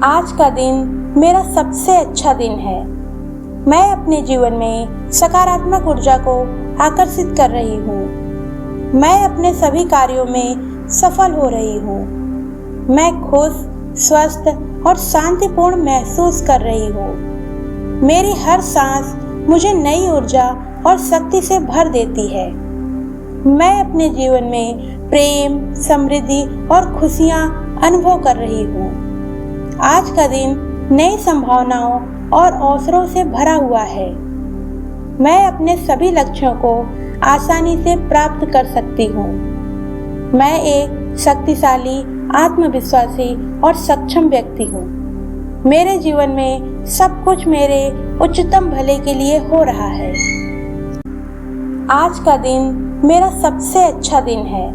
आज का दिन मेरा सबसे अच्छा दिन है। मैं अपने जीवन में सकारात्मक ऊर्जा को आकर्षित कर रही हूँ। मैं अपने सभी कार्यों में सफल हो रही हूँ। मैं खुश, स्वस्थ और शांतिपूर्ण महसूस कर रही हूँ। मेरी हर सांस मुझे नई ऊर्जा और शक्ति से भर देती है। मैं अपने जीवन में प्रेम, समृद्धि और खुशियाँ अनुभव कर रही हूँ। आज का दिन नई संभावनाओं और अवसरों से भरा हुआ है। मैं अपने सभी लक्ष्यों को आसानी से प्राप्त कर सकती हूँ। मैं एक शक्तिशाली, आत्मविश्वासी और सक्षम व्यक्ति हूँ। मेरे जीवन में सब कुछ मेरे उच्चतम भले के लिए हो रहा है। आज का दिन मेरा सबसे अच्छा दिन है।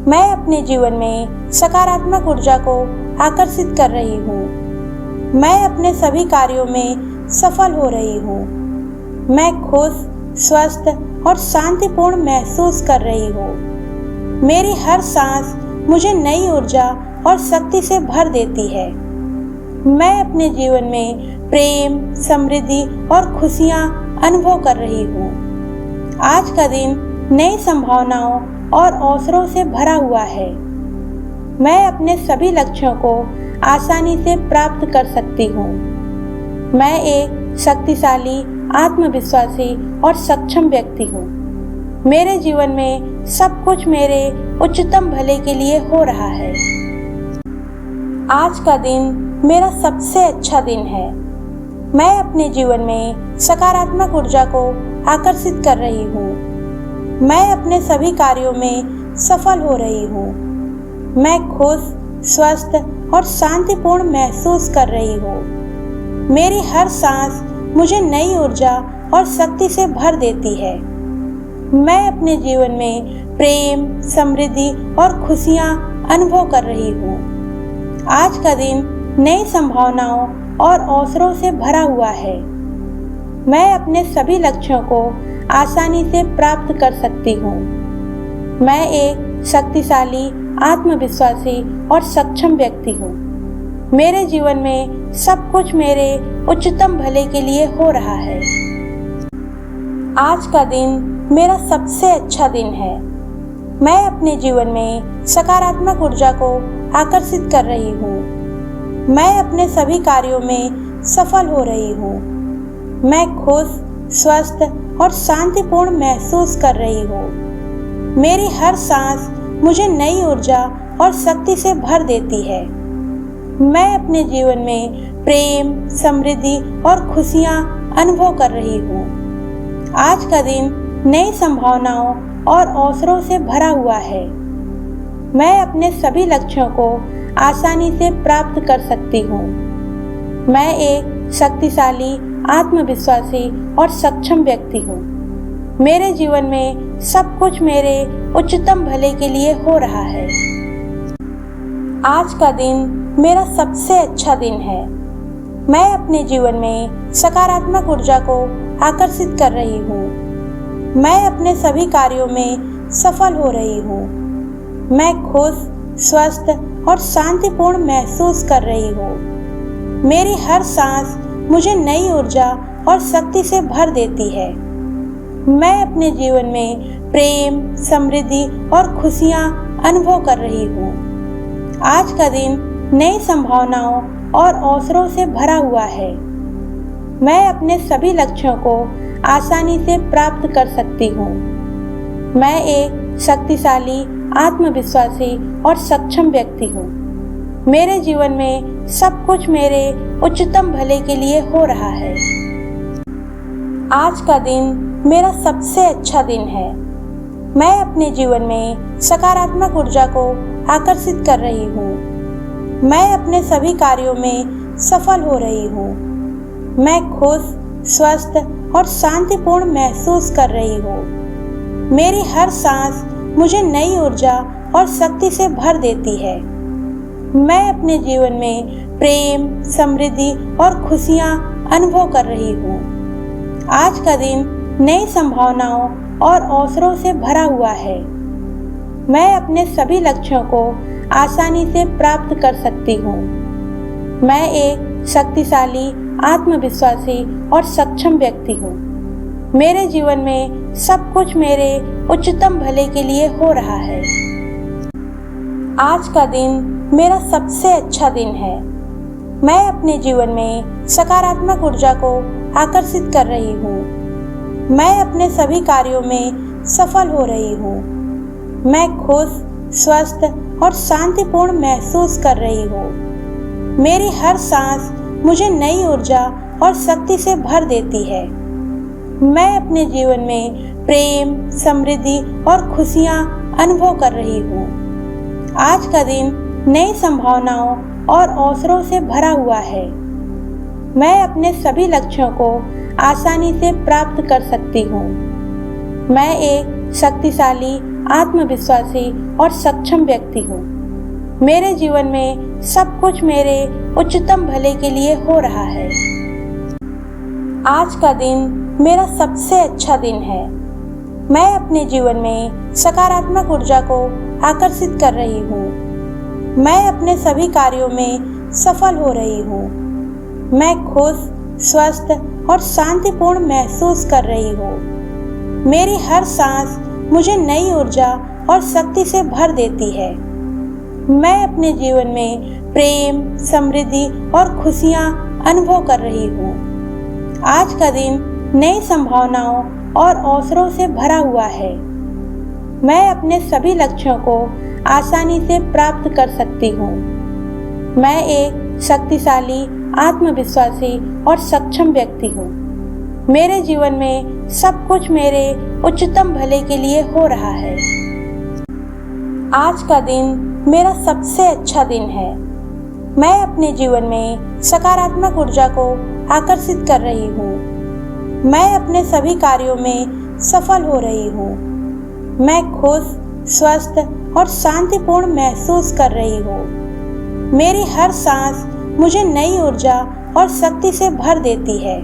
मैं अपने जीवन में सकारात्मक ऊर्जा को आकर्षित कर रही हूँ। मैं अपने सभी कार्यों में सफल हो रही हूँ। मैं खुश, स्वस्थ और शांतिपूर्ण महसूस कर रही हूँ। मेरी हर सांस मुझे नई ऊर्जा और शक्ति से भर देती है। मैं अपने जीवन में प्रेम, समृद्धि और खुशियाँ अनुभव कर रही हूँ। आज का दिन नई संभावनाओं और अवसरों से भरा हुआ है। मैं अपने सभी लक्ष्यों को आसानी से प्राप्त कर सकती हूँ। मैं एक शक्तिशाली, आत्मविश्वासी और सक्षम व्यक्ति हूँ। मेरे जीवन में सब कुछ मेरे उच्चतम भले के लिए हो रहा है। आज का दिन मेरा सबसे अच्छा दिन है। मैं अपने जीवन में सकारात्मक ऊर्जा को आकर्षित कर रही हूँ। मैं अपने सभी कार्यों में सफल हो रही हूँ। मैं खुश, स्वस्थ और शांतिपूर्ण महसूस कर रही हूँ। मेरी हर सांस मुझे नई ऊर्जा और शक्ति से भर देती है। मैं अपने जीवन में प्रेम, समृद्धि और खुशियाँ अनुभव कर रही हूँ। आज का दिन नई संभावनाओं और अवसरों से भरा हुआ है। मैं अपने सभी लक्ष्यों को आसानी से प्राप्त कर सकती हूँ। मैं एक शक्तिशाली, आत्मविश्वासी और सक्षम व्यक्ति हूँ। मेरे जीवन में सब कुछ मेरे उच्चतम भले के लिए हो रहा है। आज का दिन मेरा सबसे अच्छा दिन है। मैं अपने जीवन में सकारात्मक ऊर्जा को आकर्षित कर रही हूँ। मैं अपने सभी कार्यों में सफल हो रही हूँ। मैं खुश, स्वस्थ और शांतिपूर्ण महसूस कर रही हूँ। मेरी हर सांस मुझे नई ऊर्जा और शक्ति से भर देती है। मैं अपने जीवन में प्रेम, समृद्धि और खुशियाँ अनुभव कर रही हूँ। आज का दिन नई संभावनाओं और अवसरों से भरा हुआ है। मैं अपने सभी लक्ष्यों को आसानी से प्राप्त कर सकती हूँ। मैं एक शक्तिशाली, आत्मविश्वासी और सक्षम व्यक्ति हूँ। मेरे जीवन में सब कुछ मेरे उच्चतम भले के लिए हो रहा है। आज का दिन मेरा सबसे अच्छा दिन है। मैं अपने जीवन में सकारात्मक ऊर्जा को आकर्षित कर रही हूँ। मैं अपने सभी कार्यों में सफल हो रही हूँ। मैं खुश, स्वस्थ और शांतिपूर्ण महसूस कर रही हूँ। मेरी हर सांस मुझे नई ऊर्जा और शक्ति से भर देती है। मैं अपने जीवन में प्रेम, समृद्धि और खुशियाँ अनुभव कर रही हूँ। आज का दिन नई संभावनाओं और अवसरों से भरा हुआ है। मैं अपने सभी लक्ष्यों को आसानी से प्राप्त कर सकती हूँ। मैं एक शक्तिशाली, आत्मविश्वासी और सक्षम व्यक्ति हूँ। मेरे जीवन में सब कुछ मेरे उच्चतम भले के लिए हो रहा है। आज का दिन मेरा सबसे अच्छा दिन है। मैं अपने जीवन में सकारात्मक ऊर्जा को आकर्षित कर रही हूँ। मैं अपने सभी कार्यों में सफल हो रही हूँ। मैं खुश, स्वस्थ और शांतिपूर्ण महसूस कर रही हूँ। मेरी हर सांस मुझे नई ऊर्जा और शक्ति से भर देती है। मैं अपने जीवन में प्रेम, समृद्धि और खुशियाँ अनुभव कर रही हूँ। आज का दिन नई संभावनाओं और अवसरों से भरा हुआ है। मैं अपने सभी लक्ष्यों को आसानी से प्राप्त कर सकती हूँ। मैं एक शक्तिशाली, आत्मविश्वासी और सक्षम व्यक्ति हूँ। मेरे जीवन में सब कुछ मेरे उच्चतम भले के लिए हो रहा है। आज का दिन मेरा सबसे अच्छा दिन है। मैं अपने जीवन में सकारात्मक ऊर्जा को आकर्षित कर रही हूँ। मैं अपने सभी कार्यों में सफल हो रही हूँ। मैं खुश, स्वस्थ और शांतिपूर्ण महसूस कर रही हूँ। मेरी हर सांस मुझे नई ऊर्जा और शक्ति से भर देती है। मैं अपने जीवन में प्रेम, समृद्धि और खुशियाँ अनुभव कर रही हूँ। आज का दिन नई संभावनाओं और अवसरों से भरा हुआ है। मैं अपने सभी लक्ष्यों को आसानी से प्राप्त कर सकती हूँ। मैं एक शक्तिशाली, आत्मविश्वासी और सक्षम व्यक्ति हूँ। मेरे जीवन में सब कुछ मेरे उच्चतम भले के लिए हो रहा है। आज का दिन मेरा सबसे अच्छा दिन है। मैं अपने जीवन में सकारात्मक ऊर्जा को आकर्षित कर रही हूँ। मैं अपने सभी कार्यों में सफल हो रही हूँ। मैं खुश, स्वस्थ और शांतिपूर्ण महसूस कर रही हूँ। मेरी हर सांस मुझे नई ऊर्जा और शक्ति से भर देती है। मैं अपने जीवन में प्रेम, समृद्धि और खुशियाँ अनुभव कर रही हूँ। आज का दिन नई संभावनाओं और अवसरों से भरा हुआ है। मैं अपने सभी लक्ष्यों को आसानी से प्राप्त कर सकती हूँ। मैं एक शक्तिशाली, आत्मविश्वासी और सक्षम व्यक्ति हूँ। मेरे जीवन में सब कुछ मेरे उच्चतम भले के लिए हो रहा है। आज का दिन मेरा सबसे अच्छा दिन है। मैं अपने जीवन में सकारात्मक ऊर्जा को आकर्षित कर रही हूँ। मैं अपने सभी कार्यों में सफल हो रही हूँ। मैं खुश, स्वस्थ और शांतिपूर्ण महसूस कर रही हूँ। मेरी हर सांस मुझे नई ऊर्जा और शक्ति से भर देती है।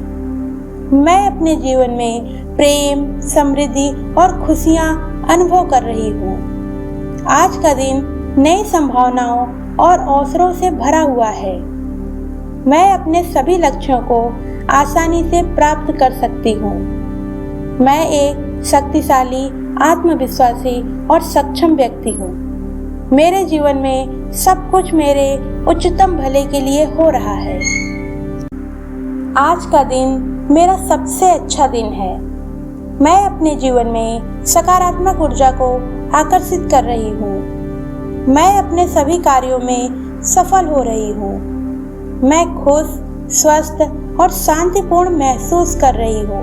मैं अपने जीवन में प्रेम, समृद्धि और खुशियाँ अनुभव कर रही हूँ। आज का दिन नई संभावनाओं और अवसरों से भरा हुआ है। मैं अपने सभी लक्ष्यों को आसानी से प्राप्त कर सकती हूँ। मैं एक शक्तिशाली, आत्मविश्वासी और सक्षम व्यक्ति हूँ। मेरे जीवन में सब कुछ मेरे उच्चतम भले के लिए हो रहा है। आज का दिन मेरा सबसे अच्छा दिन है। मैं अपने जीवन में सकारात्मक ऊर्जा को आकर्षित कर रही हूँ। मैं अपने सभी कार्यों में सफल हो रही हूँ। मैं खुश, स्वस्थ और शांतिपूर्ण महसूस कर रही हूँ।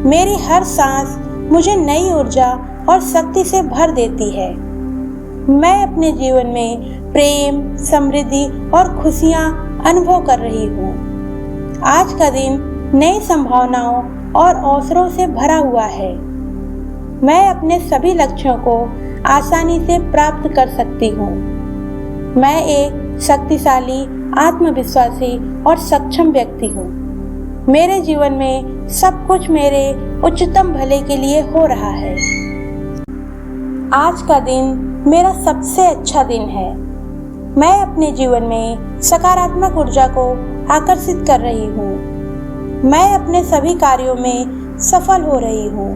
मेरी हर सांस मुझे नई ऊर्जा और शक्ति से भर देती है। मैं अपने जीवन में प्रेम, समृद्धि और खुशियाँ अनुभव कर रही हूँ। आज का दिन नई संभावनाओं और अवसरों से भरा हुआ है। मैं अपने सभी लक्ष्यों को आसानी से प्राप्त कर सकती हूँ। मैं एक शक्तिशाली, आत्मविश्वासी और सक्षम व्यक्ति हूँ। मेरे जीवन में सब कुछ मेरे उच्चतम भले के लिए हो रहा है। आज का दिन मेरा सबसे अच्छा दिन है। मैं अपने जीवन में सकारात्मक ऊर्जा को आकर्षित कर रही हूँ। मैं अपने सभी कार्यों में सफल हो रही हूँ।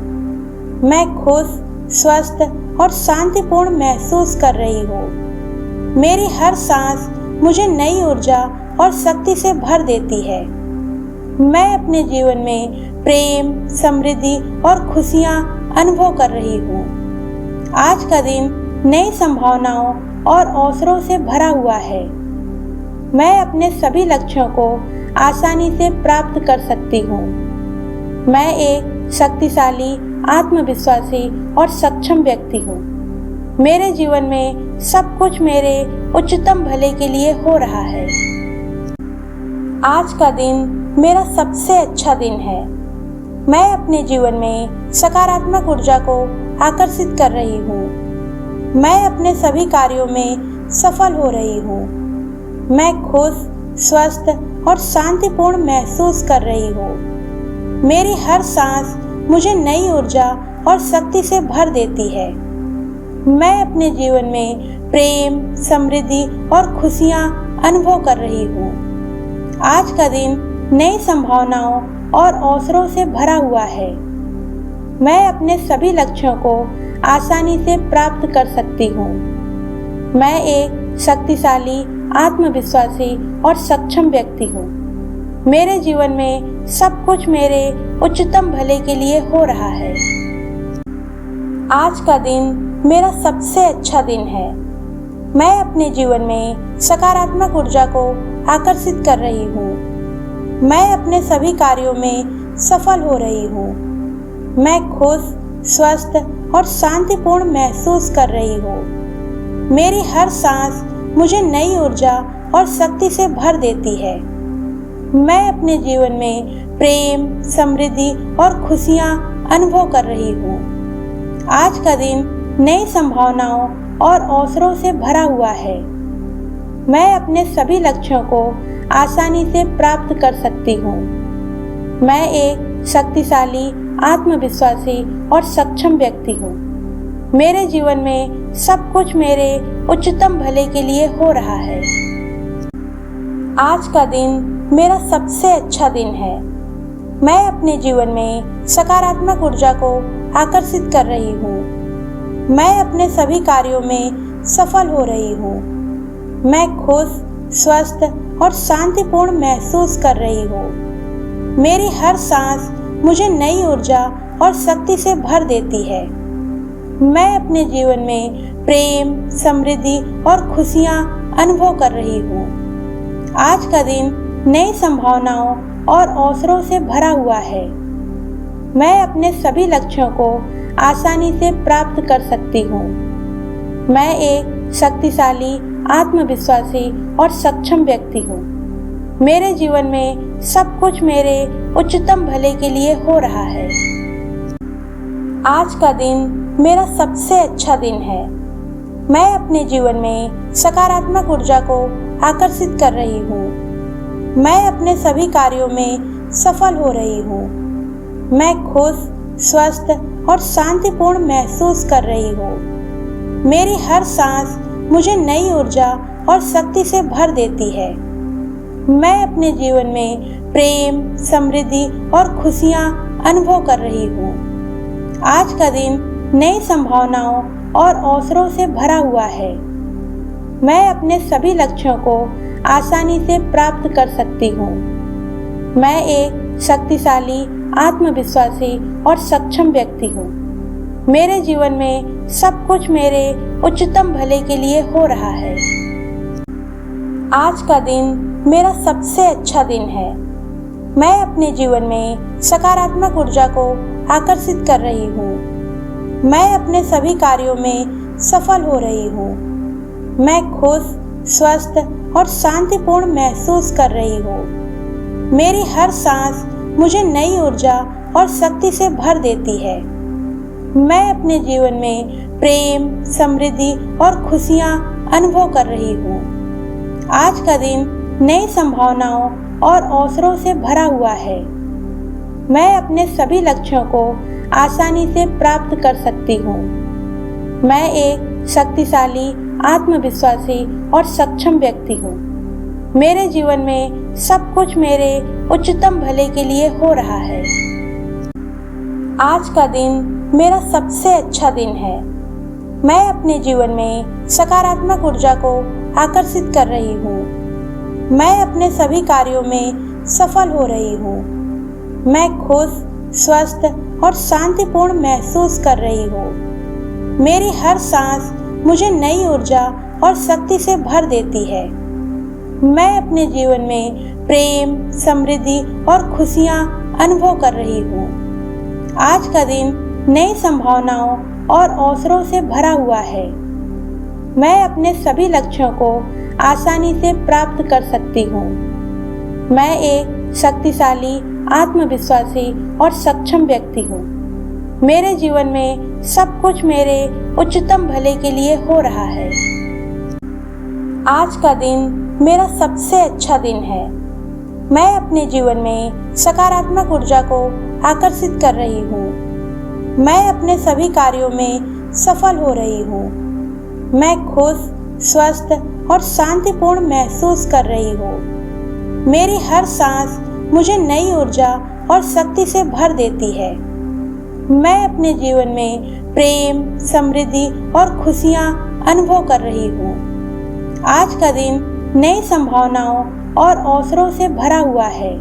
मैं खुश, स्वस्थ और शांतिपूर्ण महसूस कर रही हूँ। मेरी हर सांस मुझे नई ऊर्जा और शक्ति से भर देती है। मैं अपने जीवन में प्रेम, समृद्धि और खुशियाँ अनुभव कर रही हूँ। आज का दिन नई संभावनाओं और अवसरों से भरा हुआ है। मैं अपने सभी लक्ष्यों को आसानी से प्राप्त कर सकती हूँ। मैं एक शक्तिशाली, आत्मविश्वासी और सक्षम व्यक्ति हूँ। मेरे जीवन में सब कुछ मेरे उच्चतम भले के लिए हो रहा है। आज का दिन मेरा सबसे अच्छा दिन है। मैं अपने जीवन में सकारात्मक ऊर्जा को आकर्षित कर रही हूँ। मैं अपने सभी कार्यों में सफल हो रही हूँ। मैं खुश, स्वस्थ और शांतिपूर्ण महसूस कर रही हूँ। मेरी हर सांस मुझे नई ऊर्जा और शक्ति से भर देती है। मैं अपने जीवन में प्रेम, समृद्धि और खुशियाँ अनुभव कर रही हूँ। आज का दिन नई संभावनाओं और अवसरों से भरा हुआ है। मैं अपने सभी लक्ष्यों को आसानी से प्राप्त कर सकती हूँ। मैं एक शक्तिशाली, आत्मविश्वासी और सक्षम व्यक्ति हूँ। मेरे जीवन में सब कुछ मेरे उच्चतम भले के लिए हो रहा है। आज का दिन मेरा सबसे अच्छा दिन है। मैं अपने जीवन में सकारात्मक ऊर्जा को आकर्षित कर रही हूँ। मैं अपने सभी कार्यों में सफल हो रही हूँ। मैं खुश, स्वस्थ और शांतिपूर्ण महसूस कर रही हूँ। मेरी हर सांस मुझे नई ऊर्जा और शक्ति से भर देती है। मैं अपने जीवन में प्रेम, समृद्धि और खुशियाँ अनुभव कर रही हूँ। आज का दिन नई संभावनाओं और अवसरों से भरा हुआ है। मैं अपने सभी लक्ष्यों को आसानी से प्राप्त कर सकती हूँ। मैं एक शक्तिशाली, आत्मविश्वासी और सक्षम व्यक्ति हूँ। मेरे जीवन में सब कुछ मेरे उच्चतम भले के लिए हो रहा है। आज का दिन मेरा सबसे अच्छा दिन है। मैं अपने जीवन में सकारात्मक ऊर्जा को आकर्षित कर रही हूँ। मैं अपने सभी कार्यों में सफल हो रही हूँ। मैं खुश, स्वस्थ और शांतिपूर्ण महसूस कर रही हूँ। मेरी हर सांस मुझे नई ऊर्जा और शक्ति से भर देती है। मैं अपने जीवन में प्रेम, समृद्धि और खुशियाँ अनुभव कर रही हूँ। आज का दिन नई संभावनाओं और अवसरों से भरा हुआ है। मैं अपने सभी लक्ष्यों को आसानी से प्राप्त कर सकती हूँ। मैं एक शक्तिशाली, आत्मविश्वासी और सक्षम व्यक्ति हूँ। मेरे जीवन में सब कुछ मेरे उच्चतम भले के लिए हो रहा है। आज का दिन मेरा सबसे अच्छा दिन है। मैं अपने जीवन में सकारात्मक ऊर्जा को आकर्षित कर रही हूँ। मैं अपने सभी कार्यों में सफल हो रही हूँ। मैं खुश, स्वस्थ और शांतिपूर्ण महसूस कर रही हूँ। मेरी हर सांस मुझे नई ऊर्जा और शक्ति से भर देती है। मैं अपने जीवन में प्रेम, समृद्धि और खुशियाँ अनुभव कर रही हूँ। आज का दिन नई संभावनाओं और अवसरों से भरा हुआ है। मैं अपने सभी लक्ष्यों को आसानी से प्राप्त कर सकती हूँ। मैं एक शक्तिशाली, आत्मविश्वासी और सक्षम व्यक्ति हूँ। मेरे जीवन में सब कुछ मेरे उच्चतम भले के लिए हो रहा है। आज का दिन मेरा सबसे अच्छा दिन है। मैं अपने जीवन में सकारात्मक ऊर्जा को आकर्षित कर रही हूँ। मैं अपने सभी कार्यों में सफल हो रही हूँ। मैं खुश, स्वस्थ और शांतिपूर्ण महसूस कर रही हूँ। मेरी हर सांस मुझे नई ऊर्जा और शक्ति से भर देती है। मैं अपने जीवन में प्रेम, समृद्धि और खुशियाँ अनुभव कर रही हूँ। आज का दिन नई संभावनाओं और अवसरों से भरा हुआ है। मैं अपने सभी लक्ष्यों को आसानी से प्राप्त कर सकती हूँ। मैं एक शक्तिशाली, आत्मविश्वासी और सक्षम व्यक्ति हूँ। मेरे जीवन में सब कुछ मेरे उच्चतम भले के लिए हो रहा है। आज का दिन मेरा सबसे अच्छा दिन है। मैं अपने जीवन में सकारात्मक ऊर्जा को आकर्षित कर रही हूँ। मैं अपने सभी कार्यों में सफल हो रही हूँ। मैं खुश, स्वस्थ और शांतिपूर्ण महसूस कर रही हूँ। मेरी हर सांस मुझे नई ऊर्जा और शक्ति से भर देती है। मैं अपने जीवन में प्रेम, समृद्धि और खुशियाँ अनुभव कर रही हूँ। आज का दिन नई संभावनाओं और अवसरों से भरा हुआ है। मैं अपने सभी लक्ष्यों को आसानी से प्राप्त कर सकती हूँ। मैं एक शक्तिशाली, आत्मविश्वासी और सक्षम व्यक्ति हूँ। मेरे जीवन में सब कुछ मेरे उच्चतम भले के लिए हो रहा है। आज का दिन मेरा सबसे अच्छा दिन है। मैं अपने जीवन में सकारात्मक ऊर्जा को आकर्षित कर रही हूँ। मैं अपने सभी कार्यों में सफल हो रही हूँ। मैं खुश, स्वस्थ और शांतिपूर्ण महसूस कर रही हूँ। मेरी हर सांस मुझे नई ऊर्जा और शक्ति से भर देती है। मैं अपने जीवन में प्रेम, समृद्धि और खुशियाँ अनुभव कर रही हूँ। आज का दिन नई संभावनाओं और अवसरों से भरा हुआ है।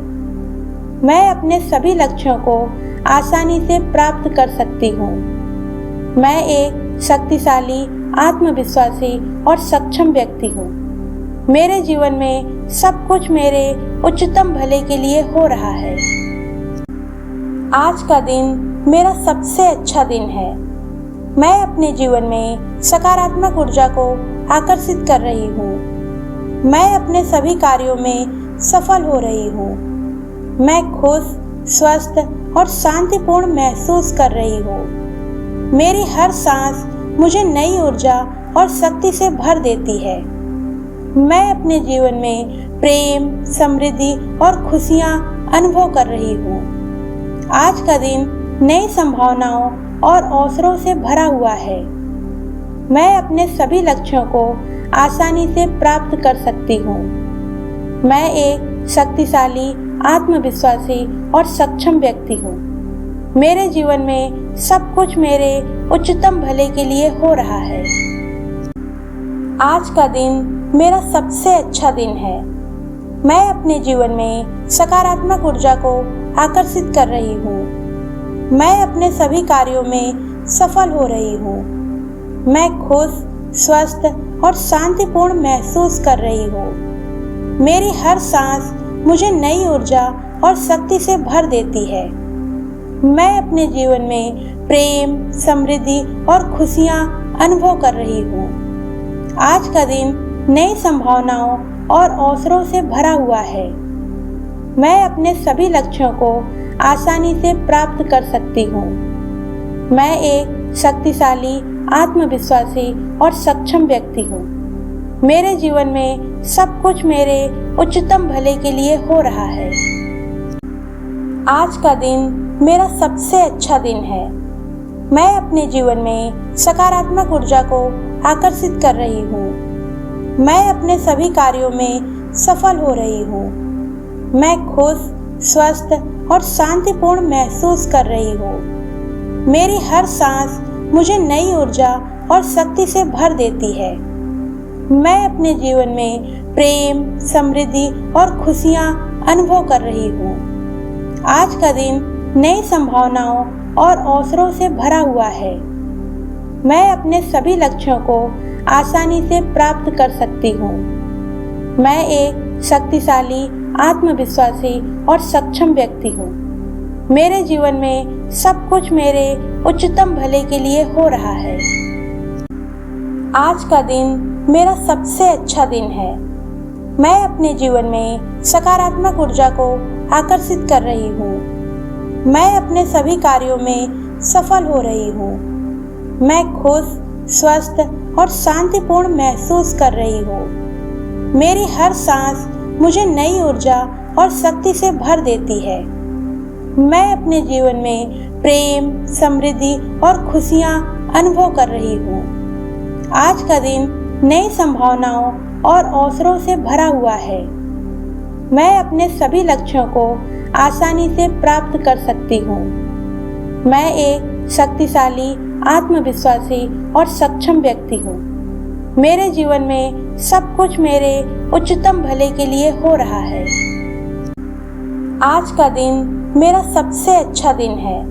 मैं अपने सभी लक्ष्यों को आसानी से प्राप्त कर सकती हूँ। मैं एक शक्तिशाली, आत्मविश्वासी और सक्षम व्यक्ति हूँ। मेरे जीवन में सब कुछ मेरे उच्चतम भले के लिए हो रहा है। आज का दिन मेरा सबसे अच्छा दिन है। मैं अपने जीवन में सकारात्मक ऊर्जा को आकर्षित कर रही हूँ। मैं अपने सभी कार्यों में सफल हो रही हूँ। मैं खुश, स्वस्थ और शांतिपूर्ण महसूस कर रही हूँ। मेरी हर सांस मुझे नई ऊर्जा और शक्ति से भर देती है। मैं अपने जीवन में प्रेम, समृद्धि और खुशियाँ अनुभव कर रही हूँ। आज का दिन नई संभावनाओं और अवसरों से भरा हुआ है। मैं अपने सभी लक्ष्यों को आसानी से प्राप्त कर सकती हूँ। मैं एक शक्तिशाली, आत्मविश्वासी और सक्षम व्यक्ति हूँ। मेरे जीवन में सब कुछ मेरे उच्चतम भले के लिए हो रहा है। आज का दिन मेरा सबसे अच्छा दिन है। मैं अपने जीवन में सकारात्मक ऊर्जा को आकर्षित कर रही हूँ। मैं अपने सभी कार्यों में सफल हो रही हूँ। मैं खुश, स्वस्थ और शांतिपूर्ण महसूस कर रही हूँ। मेरी हर सांस मुझे नई ऊर्जा और शक्ति से भर देती है। मैं अपने जीवन में प्रेम, समृद्धि और खुशियाँ अनुभव कर रही हूँ। आज का दिन नई संभावनाओं और अवसरों से भरा हुआ है। मैं अपने सभी लक्ष्यों को आसानी से प्राप्त कर सकती हूँ। मैं एक शक्तिशाली, आत्मविश्वासी और सक्षम व्यक्ति हूँ। मेरे जीवन में सब कुछ मेरे उच्चतम भले के लिए हो रहा है। आज का दिन मेरा सबसे अच्छा दिन है। मैं अपने जीवन में सकारात्मक ऊर्जा को आकर्षित कर रही हूँ। मैं अपने सभी कार्यों में सफल हो रही हूँ। मैं खुश, स्वस्थ और शांतिपूर्ण महसूस कर रही हूँ। मेरी हर सांस मुझे नई ऊर्जा और शक्ति से भर देती है। मैं अपने जीवन में प्रेम, समृद्धि और खुशियाँ अनुभव कर रही हूँ। आज का दिन नई संभावनाओं और अवसरों से भरा हुआ है। मैं अपने सभी लक्ष्यों को आसानी से प्राप्त कर सकती हूँ। मैं एक शक्तिशाली, आत्मविश्वासी और सक्षम व्यक्ति हूँ। मेरे जीवन में सब कुछ मेरे उच्चतम भले के लिए हो रहा है। आज का दिन मेरा सबसे अच्छा दिन है। मैं अपने जीवन में सकारात्मक ऊर्जा को आकर्षित कर रही हूँ। मैं अपने सभी कार्यों में सफल हो रही हूँ। मैं खुश, स्वस्थ और शांतिपूर्ण महसूस कर रही हूँ। मेरी हर सांस मुझे नई ऊर्जा और शक्ति से भर देती है। मैं अपने जीवन में प्रेम, समृद्धि और खुशियाँ अनुभव कर रही हूँ। आज का दिन नई संभावनाओं और अवसरों से भरा हुआ है। मैं अपने सभी लक्ष्यों को आसानी से प्राप्त कर सकती हूँ। मैं एक शक्तिशाली, आत्मविश्वासी और सक्षम व्यक्ति हूँ। मेरे जीवन में सब कुछ मेरे उच्चतम भले के लिए हो रहा है। आज का दिन मेरा सबसे अच्छा दिन है।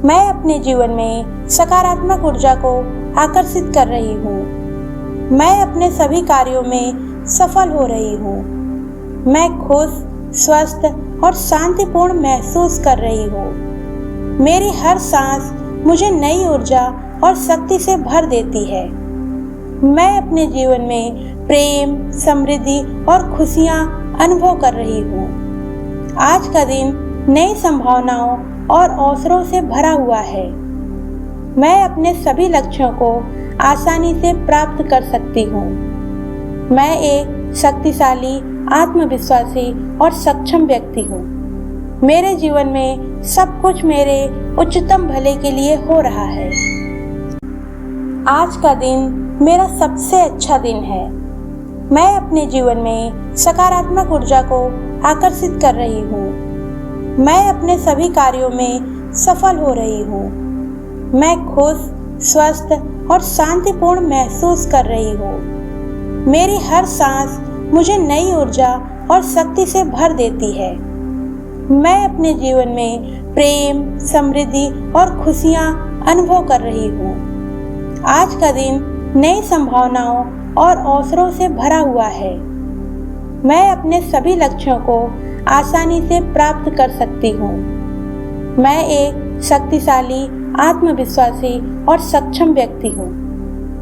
मैं अपने जीवन में सकारात्मक ऊर्जा को आकर्षित कर रही हूँ। मैं अपने सभी कार्यों में सफल हो रही हूँ। मैं खुश, स्वस्थ और शांतिपूर्ण महसूस कर रही हूँ। मेरी हर सांस मुझे नई ऊर्जा और शक्ति से भर देती है। मैं अपने जीवन में प्रेम, समृद्धि और खुशियाँ अनुभव कर रही हूँ। आज का दिन नई संभावनाओं और अवसरों से भरा हुआ है। मैं अपने सभी लक्ष्यों को आसानी से प्राप्त कर सकती हूँ। मैं एक शक्तिशाली, आत्मविश्वासी और सक्षम व्यक्ति हूँ। मेरे जीवन में सब कुछ मेरे उच्चतम भले के लिए हो रहा है। आज का दिन मेरा सबसे अच्छा दिन है। मैं अपने जीवन में सकारात्मक ऊर्जा को आकर्षित कर रही हूँ। मैं अपने सभी कार्यों में सफल हो रही हूँ। मैं खुश, स्वस्थ और शांतिपूर्ण महसूस कर रही हूँ। मेरी हर सांस मुझे नई ऊर्जा और शक्ति से भर देती है। मैं अपने जीवन में प्रेम, समृद्धि और खुशियाँ अनुभव कर रही हूँ। आज का दिन नई संभावनाओं और अवसरों से भरा हुआ है। मैं अपने सभी लक्ष्यों को आसानी से प्राप्त कर सकती हूँ। मैं एक शक्तिशाली, आत्मविश्वासी और सक्षम व्यक्ति हूँ।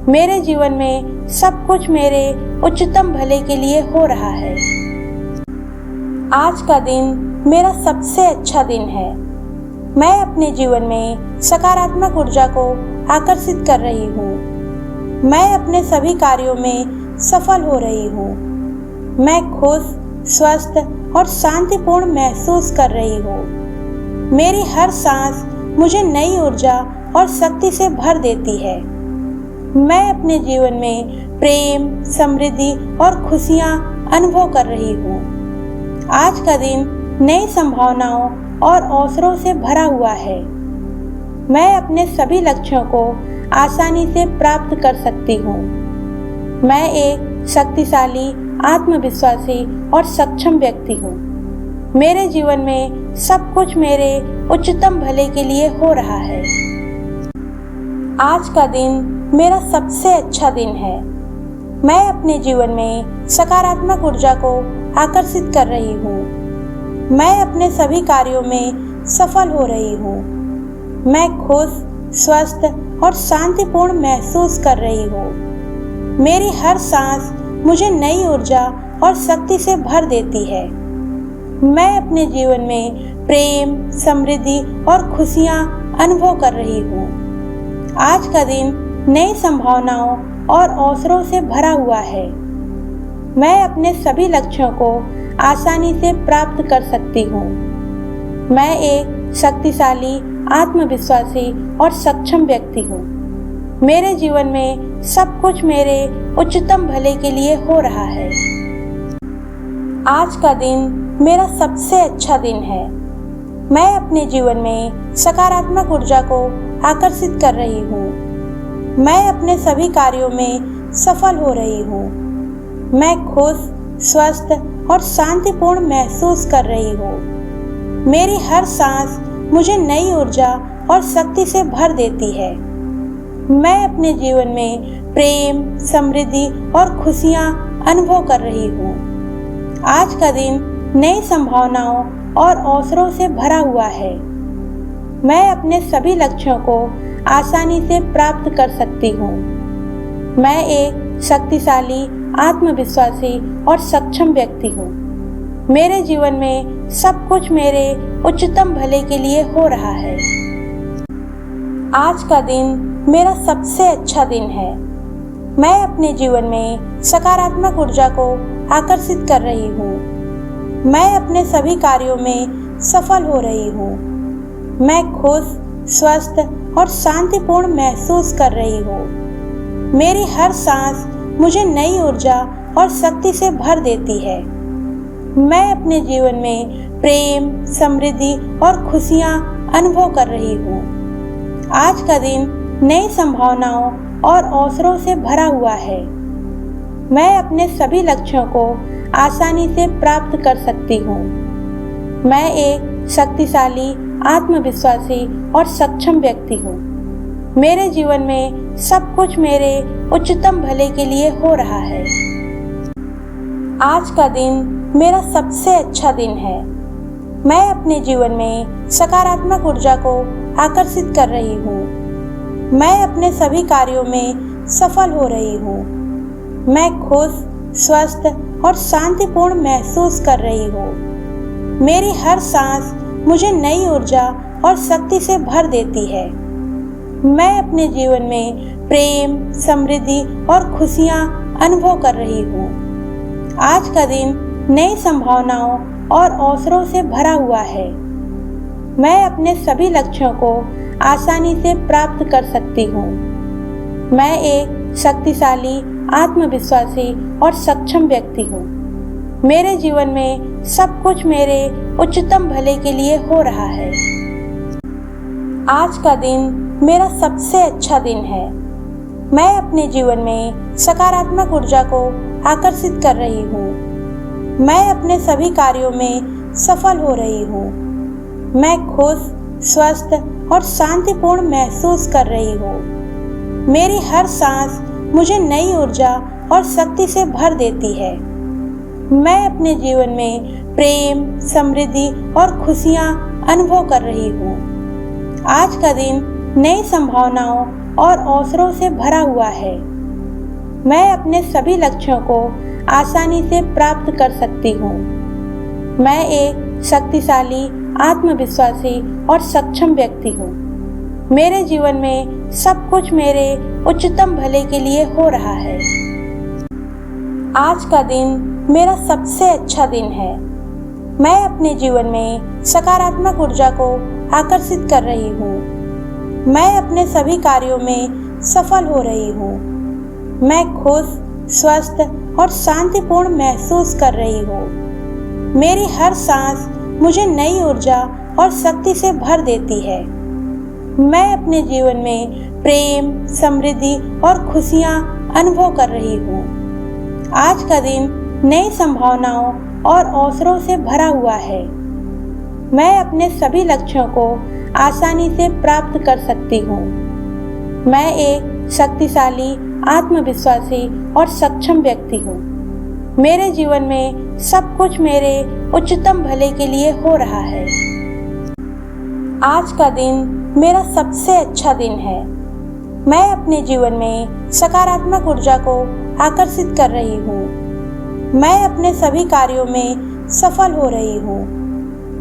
मेरे जीवन में सब कुछ मेरे उच्चतम भले के लिए हो रहा है। आज का दिन मेरा सबसे अच्छा दिन है। मैं अपने जीवन में सकारात्मक ऊर्जा को आकर्षित कर रही हूँ। मैं अपने सभी कार्यों में सफल हो रही हूँ। मैं खुश, स्वस्थ और शांतिपूर्ण महसूस कर रही हूँ। मेरी हर सांस मुझे नई ऊर्जा और शक्ति से भर देती है। मैं अपने जीवन में प्रेम, समृद्धि और खुशियाँ अनुभव कर रही हूँ। आज का दिन नई संभावनाओं और अवसरों से भरा हुआ है। मैं अपने सभी लक्ष्यों को आसानी से प्राप्त कर सकती हूँ। मैं एक शक्तिशाली, आत्मविश्वासी और सक्षम व्यक्ति हूँ। मेरे जीवन में सब कुछ मेरे उच्चतम भले के लिए हो रहा है। आज का दिन मेरा सबसे अच्छा दिन है। मैं अपने जीवन में सकारात्मक ऊर्जा को आकर्षित कर रही हूँ। मैं अपने सभी कार्यों में सफल हो रही हूँ। मैं खुश, स्वस्थ और शांतिपूर्ण महसूस कर रही हूँ। मेरी हर सांस मुझे नई ऊर्जा और शक्ति से भर देती है। मैं अपने जीवन में प्रेम, समृद्धि और खुशियाँ अनुभव कर रही हूँ। आज का दिन नई संभावनाओं और अवसरों से भरा हुआ है। मैं अपने सभी लक्ष्यों को आसानी से प्राप्त कर सकती हूँ। मैं एक शक्तिशाली, आत्मविश्वासी और सक्षम व्यक्ति हूँ। मेरे जीवन में सब कुछ मेरे उच्चतम भले के लिए हो रहा है। आज का दिन मेरा सबसे अच्छा दिन है। मैं अपने जीवन में सकारात्मक ऊर्जा को आकर्षित कर रही हूँ। मैं अपने सभी कार्यों में सफल हो रही हूँ। मैं खुश, स्वस्थ और शांतिपूर्ण महसूस कर रही हूँ। मेरी हर सांस मुझे नई ऊर्जा और शक्ति से भर देती है। मैं अपने जीवन में प्रेम, समृद्धि और खुशियाँ अनुभव कर रही हूँ। आज का दिन नई संभावनाओं और अवसरों से भरा हुआ है। मैं अपने सभी लक्ष्यों को आसानी से प्राप्त कर सकती हूँ। मैं एक शक्तिशाली, आत्मविश्वासी और सक्षम व्यक्ति हूँ। मेरे जीवन में सब कुछ मेरे उच्चतम भले के लिए हो रहा है। आज का दिन मेरा सबसे अच्छा दिन है। मैं अपने जीवन में सकारात्मक ऊर्जा को आकर्षित कर रही हूँ। मैं अपने सभी कार्यों में सफल हो रही हूँ। मैं खुश, स्वस्थ और शांतिपूर्ण महसूस कर रही हूँ। मेरी हर सांस मुझे नई ऊर्जा और शक्ति से भर देती है। मैं अपने जीवन में प्रेम, समृद्धि और खुशियाँ अनुभव कर रही हूँ। आज का दिन नई संभावनाओं और अवसरों से भरा हुआ है। मैं अपने सभी लक्ष्यों को आसानी से प्राप्त कर सकती हूँ। मैं एक शक्तिशाली, आत्मविश्वासी और सक्षम व्यक्ति हूँ। मेरे जीवन में सब कुछ मेरे उच्चतम भले के लिए हो रहा है। आज का दिन मेरा सबसे अच्छा दिन है। मैं अपने जीवन में सकारात्मक ऊर्जा को आकर्षित कर रही हूँ। मैं अपने सभी कार्यों में सफल हो रही हूँ। मैं खुश, स्वस्थ और शांतिपूर्ण महसूस कर रही हूँ। मेरी हर सांस मुझे नई ऊर्जा और शक्ति से भर देती है। मैं अपने जीवन में प्रेम, समृद्धि और खुशियाँ अनुभव कर रही हूँ। आज का दिन नई संभावनाओं और अवसरों से भरा हुआ है। मैं अपने सभी लक्ष्यों को आसानी से प्राप्त कर सकती हूँ। मैं एक शक्तिशाली, आत्मविश्वासी और सक्षम व्यक्ति हूँ। मेरे जीवन में सब कुछ मेरे उच्चतम भले के लिए हो रहा है। आज का दिन मेरा सबसे अच्छा दिन है। मैं अपने जीवन में सकारात्मक ऊर्जा को आकर्षित कर रही हूँ। मैं अपने सभी कार्यों में सफल हो रही हूँ। मैं खुश, स्वस्थ और शांतिपूर्ण महसूस कर रही हूँ। मेरी हर सांस मुझे नई ऊर्जा और शक्ति से भर देती है। मैं अपने जीवन में प्रेम, समृद्धि और खुशियाँ अनुभव कर रही हूँ। आज का दिन नई संभावनाओं और अवसरों से भरा हुआ है। मैं अपने सभी लक्ष्यों को आसानी से प्राप्त कर सकती हूँ। मैं एक शक्तिशाली, आत्मविश्वासी और सक्षम व्यक्ति हूँ। मेरे जीवन में सब कुछ मेरे उच्चतम भले के लिए हो रहा है। आज का दिन मेरा सबसे अच्छा दिन है। मैं अपने जीवन में सकारात्मक ऊर्जा को आकर्षित कर रही हूँ। मैं अपने सभी कार्यों में सफल हो रही हूँ। मैं खुश, स्वस्थ और शांतिपूर्ण महसूस कर रही हूँ। मेरी हर सांस मुझे नई ऊर्जा और शक्ति से भर देती है। मैं अपने जीवन में प्रेम, समृद्धि और खुशियाँ अनुभव कर रही हूँ। आज का दिन नई संभावनाओं और अवसरों से भरा हुआ है। मैं अपने सभी लक्ष्यों को आसानी से प्राप्त कर सकती हूँ। मैं एक शक्तिशाली, आत्मविश्वासी और सक्षम व्यक्ति हूँ। मेरे जीवन में सब कुछ मेरे उच्चतम भले के लिए हो रहा है। आज का दिन मेरा सबसे अच्छा दिन है। मैं अपने जीवन में सकारात्मक ऊर्जा को आकर्षित कर रही हूँ। मैं अपने सभी कार्यों में सफल हो रही हूँ।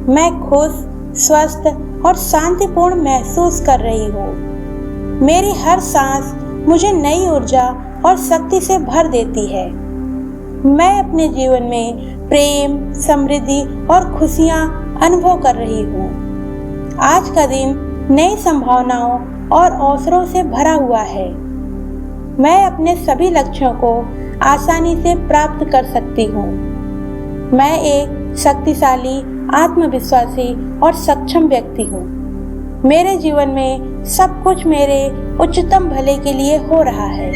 मैं खुश, स्वस्थ और शांतिपूर्ण महसूस कर रही हूँ। मेरी हर सांस मुझे नई ऊर्जा और शक्ति से भर देती है। मैं अपने जीवन में प्रेम, समृद्धि और खुशियाँ अनुभव कर रही हूँ। आज का दिन नई संभावनाओं और अवसरों से भरा हुआ है। मैं अपने सभी लक्ष्यों को आसानी से प्राप्त कर सकती हूँ। मैं एक शक्तिशाली, आत्मविश्वासी और सक्षम व्यक्ति हूँ। मेरे जीवन में सब कुछ मेरे उच्चतम भले के लिए हो रहा है।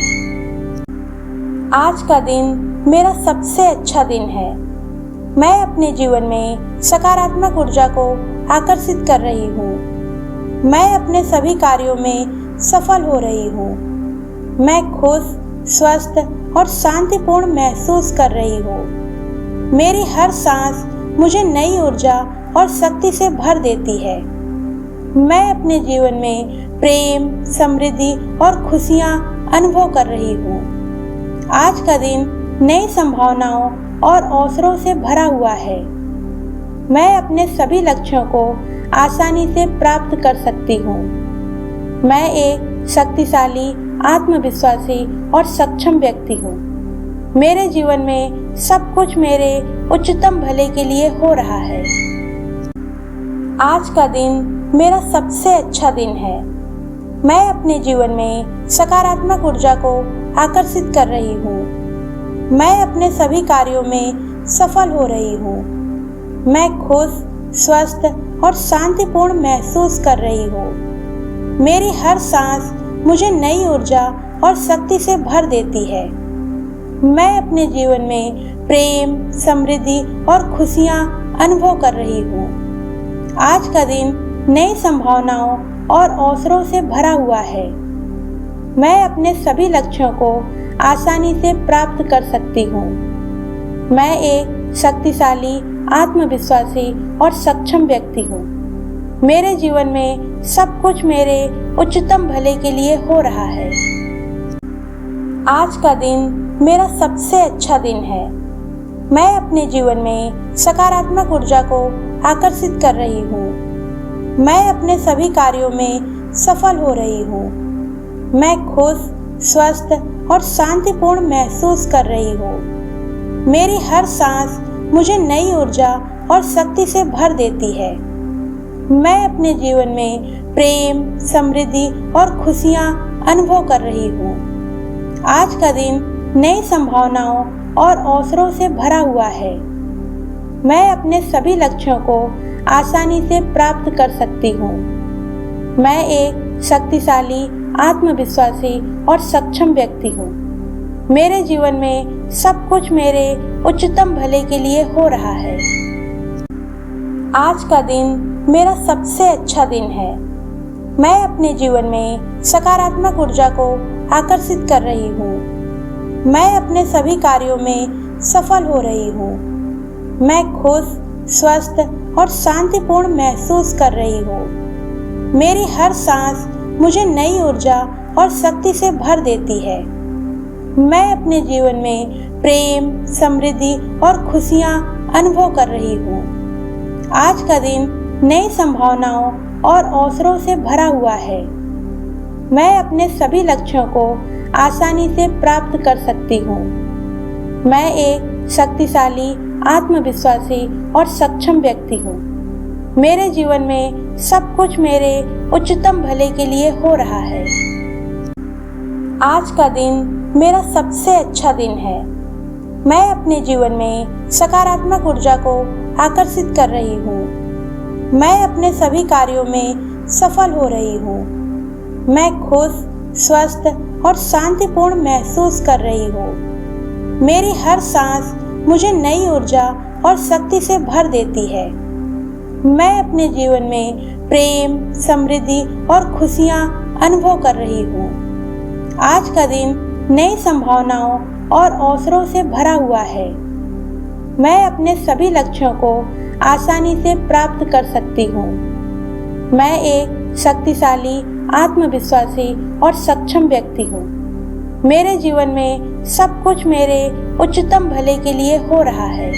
आज का दिन मेरा सबसे अच्छा दिन है। मैं अपने जीवन में सकारात्मक ऊर्जा को आकर्षित कर रही हूँ। मैं अपने सभी कार्यों में सफल हो रही हूँ। मैं खुश, स्वस्थ और शांतिपूर्ण महसूस कर रही हूँ। मेरी हर सांस मुझे नई ऊर्जा और शक्ति से भर देती है। मैं अपने जीवन में प्रेम, समृद्धि और खुशियाँ अनुभव कर रही हूँ। आज का दिन नई संभावनाओं और अवसरों से भरा हुआ है। मैं अपने सभी लक्ष्यों को आसानी से प्राप्त कर सकती हूँ। मैं एक शक्तिशाली, आत्मविश्वासी और सक्षम व्यक्ति हूँ। मेरे जीवन में सब कुछ मेरे उच्चतम भले के लिए हो रहा है। आज का दिन मेरा सबसे अच्छा दिन है। मैं अपने जीवन में सकारात्मक ऊर्जा को आकर्षित कर रही हूँ। मैं अपने सभी कार्यों में सफल हो रही हूँ। मैं खुश, स्वस्थ और शांतिपूर्ण महसूस कर रही हूँ। मेरी हर सांस मुझे नई ऊर्जा और शक्ति से भर देती है। मैं अपने जीवन में प्रेम, समृद्धि और खुशियाँ अनुभव कर रही हूँ। आज का दिन नई संभावनाओं और अवसरों से भरा हुआ है। मैं अपने सभी लक्ष्यों को आसानी से प्राप्त कर सकती हूँ। मैं एक शक्तिशाली, आत्मविश्वासी और सक्षम व्यक्ति हूँ। मेरे जीवन में सब कुछ मेरे उच्चतम भले के लिए हो रहा है। आज का दिन मेरा सबसे अच्छा दिन है। मैं अपने जीवन में सकारात्मक ऊर्जा को आकर्षित कर रही हूँ। मैं अपने सभी कार्यों में सफल हो रही हूँ। मैं खुश, स्वस्थ और शांतिपूर्ण महसूस कर रही हूँ। मेरी हर सांस मुझे नई ऊर्जा और शक्ति से भर देती है। मैं अपने जीवन में प्रेम, समृद्धि और खुशियाँ अनुभव कर रही हूँ। आज का दिन नई संभावनाओं और अवसरों से भरा हुआ है। मैं अपने सभी लक्ष्यों को आसानी से प्राप्त कर सकती हूँ। मैं एक शक्तिशाली, आत्मविश्वासी और सक्षम व्यक्ति हूँ। मेरे जीवन में सब कुछ मेरे उच्चतम भले के लिए हो रहा है। आज का दिन मेरा सबसे अच्छा दिन है। मैं अपने जीवन में सकारात्मक ऊर्जा को आकर्षित कर रही हूँ। मैं अपने सभी कार्यों में सफल हो रही हूँ। मैं खुश, स्वस्थ और शांतिपूर्ण महसूस कर रही हूँ। मेरी हर सांस मुझे नई ऊर्जा और शक्ति से भर देती है। मैं अपने जीवन में प्रेम, समृद्धि और खुशियाँ अनुभव कर रही हूँ। आज का दिन नई संभावनाओं और अवसरों से भरा हुआ है। मैं अपने सभी लक्ष्यों को आसानी से प्राप्त कर सकती हूँ। मैं एक शक्तिशाली, आत्मविश्वासी और सक्षम व्यक्ति हूँ। मेरे जीवन में सब कुछ मेरे उच्चतम भले के लिए हो रहा है। आज का दिन मेरा सबसे अच्छा दिन है। मैं अपने जीवन में सकारात्मक ऊर्जा को आकर्षित कर रही हूँ। मैं अपने सभी कार्यों में सफल हो रही हूँ। मैं खुश, स्वस्थ और शांतिपूर्ण महसूस कर रही हूँ। मेरी हर सांस मुझे नई ऊर्जा और शक्ति से भर देती है। मैं अपने जीवन में प्रेम, समृद्धि और खुशियाँ अनुभव कर रही हूँ। आज का दिन नई संभावनाओं और अवसरों से भरा हुआ है। मैं अपने सभी लक्ष्यों को आसानी से प्राप्त कर सकती हूँ। मैं एक शक्तिशाली, आत्मविश्वासी और सक्षम व्यक्ति हूँ। मेरे जीवन में सब कुछ मेरे उच्चतम भले के लिए हो रहा है।